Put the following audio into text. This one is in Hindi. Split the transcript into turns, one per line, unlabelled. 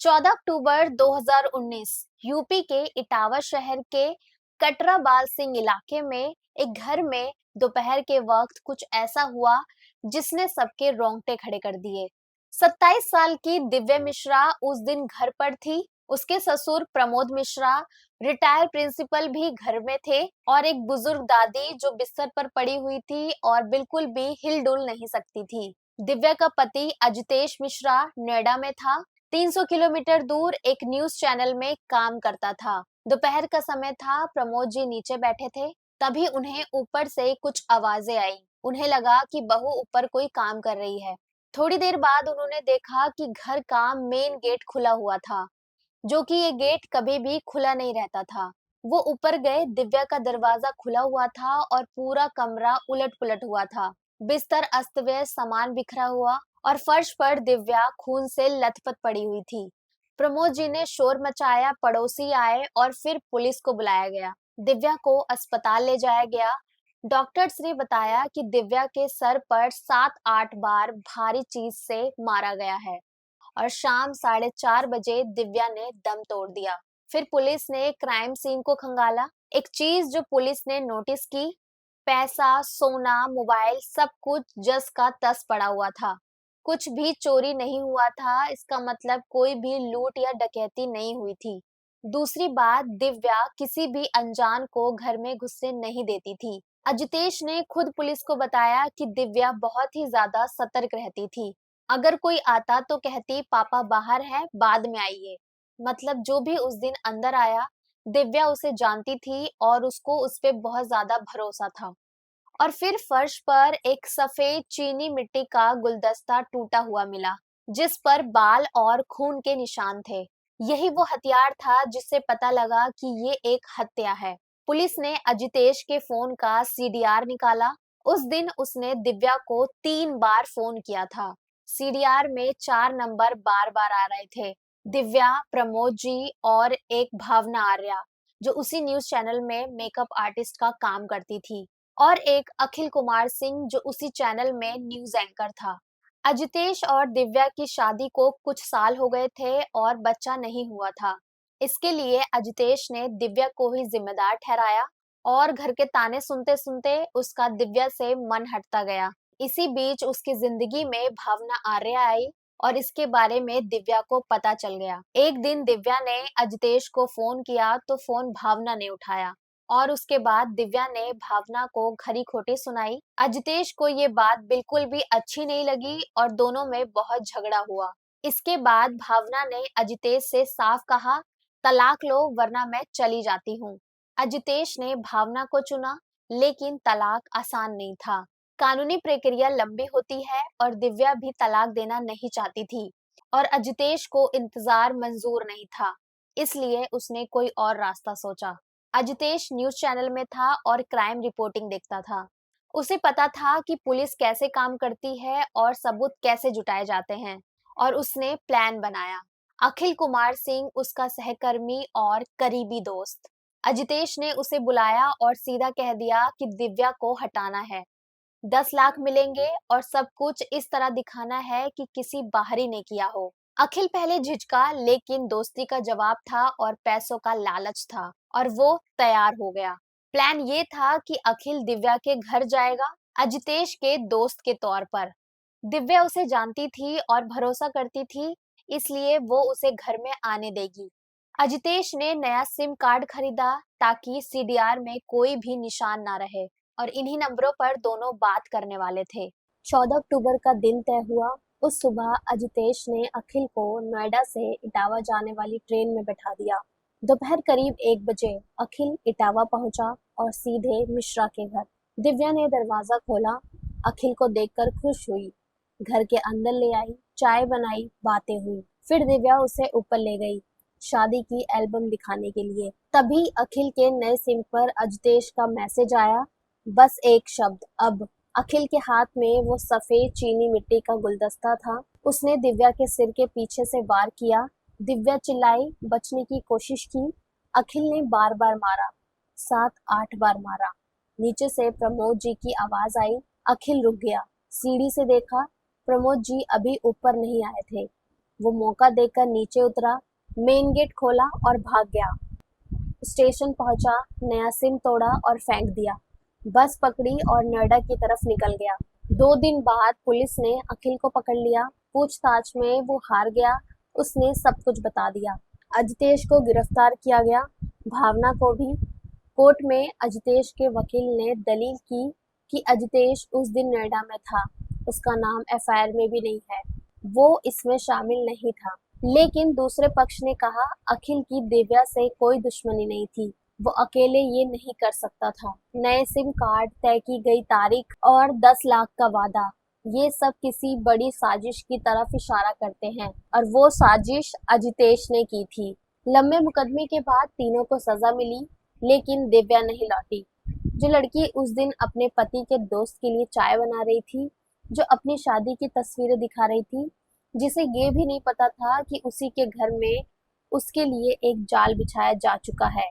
14 अक्टूबर 2019 यूपी के इटावा शहर के कटरा बाल सिंह इलाके में एक घर में दोपहर के वक्त कुछ ऐसा हुआ जिसने सबके रोंगटे खड़े कर दिए। 27 साल की दिव्या मिश्रा उस दिन घर पर थी। उसके ससुर प्रमोद मिश्रा रिटायर प्रिंसिपल भी घर में थे और एक बुजुर्ग दादी जो बिस्तर पर पड़ी हुई थी और बिल्कुल भी हिलडुल नहीं सकती थी। दिव्या का पति अजितेश मिश्रा नोएडा में था। 300 किलोमीटर दूर एक न्यूज चैनल में काम करता था। दोपहर का समय था। प्रमोद जी नीचे बैठे थे। तभी उन्हें ऊपर से कुछ आवाजें आई। उन्हें लगा कि बहू ऊपर कोई काम कर रही है। थोड़ी देर बाद उन्होंने देखा कि घर का मेन गेट खुला हुआ था, जो कि ये गेट कभी भी खुला नहीं रहता था। वो ऊपर गए। दिव्या का दरवाजा खुला हुआ था और पूरा कमरा उलट पुलट हुआ था। बिस्तर अस्त व्यस्त, सामान बिखरा हुआ और फर्श पर दिव्या खून से लथपथ पड़ी हुई थी। प्रमोद जी ने शोर मचाया, पड़ोसी आए और फिर पुलिस को बुलाया गया। दिव्या को अस्पताल ले जाया गया। डॉक्टर्स ने बताया कि दिव्या के सर पर 7-8 बार भारी चीज से मारा गया है और शाम 4:30 बजे दिव्या ने दम तोड़ दिया। फिर पुलिस ने क्राइम सीन को खंगाला। एक चीज जो पुलिस ने नोटिस की, पैसा, सोना, मोबाइल सब कुछ जस का तस पड़ा हुआ था। कुछ भी चोरी नहीं हुआ था। इसका मतलब कोई भी लूट या डकैती नहीं हुई थी। दूसरी बात, दिव्या किसी भी अनजान को घर में घुसने नहीं देती थी। अजितेश ने खुद पुलिस को बताया कि दिव्या बहुत ही ज्यादा सतर्क रहती थी। अगर कोई आता तो कहती पापा बाहर है, बाद में आइए। मतलब जो भी उस दिन अंदर आया, दिव्या उसे जानती थी और उसको उस पे बहुत ज्यादा भरोसा था। और फिर फर्श पर एक सफेद चीनी मिट्टी का गुलदस्ता टूटा हुआ मिला, जिस पर बाल और खून के निशान थे। यही वो हथियार था जिससे पता लगा कि ये एक हत्या है। पुलिस ने अजितेश के फोन का सीडीआर निकाला। उस दिन उसने दिव्या को 3 बार फोन किया था। सीडीआर में 4 नंबर बार बार आ रहे थे। दिव्या, प्रमोद जी और एक भावना आर्या, जो उसी न्यूज चैनल में मेकअप आर्टिस्ट का काम करती थी, और एक अखिल कुमार सिंह जो उसी चैनल में न्यूज एंकर था। अजितेश और दिव्या की शादी को कुछ साल हो गए थे और बच्चा नहीं हुआ था। इसके लिए अजितेश ने दिव्या को ही जिम्मेदार ठहराया और घर के ताने सुनते सुनते उसका दिव्या से मन हटता गया। इसी बीच उसकी जिंदगी में भावना आर्य आई और इसके बारे में दिव्या को पता चल गया। एक दिन दिव्या ने अजितेश को फोन किया तो फोन भावना ने उठाया और उसके बाद दिव्या ने भावना को खरी खोटी सुनाई। अजितेश को ये बात बिल्कुल भी अच्छी नहीं लगी और दोनों में बहुत झगड़ा हुआ। इसके बाद भावना ने अजितेश से साफ कहा, तलाक लो वरना मैं चली जाती हूँ। अजितेश ने भावना को चुना, लेकिन तलाक आसान नहीं था। कानूनी प्रक्रिया लंबी होती है और दिव्या भी तलाक देना नहीं चाहती थी और अजितेश को इंतजार मंजूर नहीं था। इसलिए उसने कोई और रास्ता सोचा। अजितेश न्यूज चैनल में था और क्राइम रिपोर्टिंग देखता था। उसे पता था कि पुलिस कैसे काम करती है और सबूत कैसे जुटाए जाते हैं, और उसने प्लान बनाया। अखिल कुमार सिंह उसका सहकर्मी और करीबी दोस्त। अजितेश ने उसे बुलाया और सीधा कह दिया कि दिव्या को हटाना है। 10 लाख मिलेंगे और सब कुछ इस तरह दिखाना है कि किसी बाहरी ने किया हो। अखिल पहले झिझका, लेकिन दोस्ती का जवाब था और पैसों का लालच था और वो तैयार हो गया। प्लान ये था कि अखिल दिव्या के घर जाएगा, अजितेश के दोस्त के तौर पर। दिव्या उसे जानती थी और भरोसा करती थी, इसलिए वो उसे घर में आने देगी। अजितेश ने नया सिम कार्ड खरीदा ताकि सीडीआर में कोई भी निशान ना रहे और इन्हीं नंबरों पर दोनों बात करने वाले थे। 14 अक्टूबर का दिन तय हुआ। उस सुबह अजितेश ने अखिल को नोएडा से इटावा जाने वाली ट्रेन में बैठा दिया। दोपहर करीब 1 बजे अखिल इटावा पहुंचा और सीधे मिश्रा के घर। दिव्या ने दरवाजा खोला। अखिल को देखकर खुश हुई। घर के अंदर ले आई, चाय बनाई, बातें हुई। फिर दिव्या उसे ऊपर ले गई शादी की एल्बम दिखाने के लिए। तभी अखिल के नए सिम पर अजितेश का मैसेज आया, बस एक शब्द, अब। अखिल के हाथ में वो सफेद चीनी मिट्टी का गुलदस्ता था। उसने दिव्या के सिर के पीछे से वार किया। दिव्या चिल्लाई, बचने की कोशिश की। अखिल ने बार बार मारा, 7-8 बार मारा। नीचे से प्रमोद जी की आवाज आई। अखिल रुक गया, सीढ़ी से देखा। प्रमोद जी अभी ऊपर नहीं आए थे। वो मौका देखकर नीचे उतरा, मेन गेट खोला और भाग गया। स्टेशन पहुंचा, नया सिम तोड़ा और फेंक दिया। बस पकड़ी और नोएडा की तरफ निकल गया। 2 दिन बाद पुलिस ने अखिल को पकड़ लिया। पूछताछ में वो हार गया। उसने सब कुछ बता दिया। अजितेश को गिरफ्तार किया गया, भावना को भी। कोर्ट में अजितेश के वकील ने दलील की कि अजितेश उस दिन नोएडा में था, उसका नाम एफआईआर में भी नहीं है, वो इसमें शामिल नहीं था। लेकिन दूसरे पक्ष ने कहा अखिल की दिव्या से कोई दुश्मनी नहीं थी, वो अकेले ये नहीं कर सकता था। नए सिम कार्ड, तय की गई तारीख और 10 लाख का वादा, ये सब किसी बड़ी साजिश की तरफ इशारा करते हैं, और वो साजिश अजितेश ने की थी। लंबे मुकदमे के बाद तीनों को सजा मिली, लेकिन दिव्या नहीं लौटी। जो लड़की उस दिन अपने पति के दोस्त के लिए चाय बना रही थी, जो अपनी शादी की तस्वीरें दिखा रही थी, जिसे ये भी नहीं पता था कि उसी के घर में उसके लिए एक जाल बिछाया जा चुका है,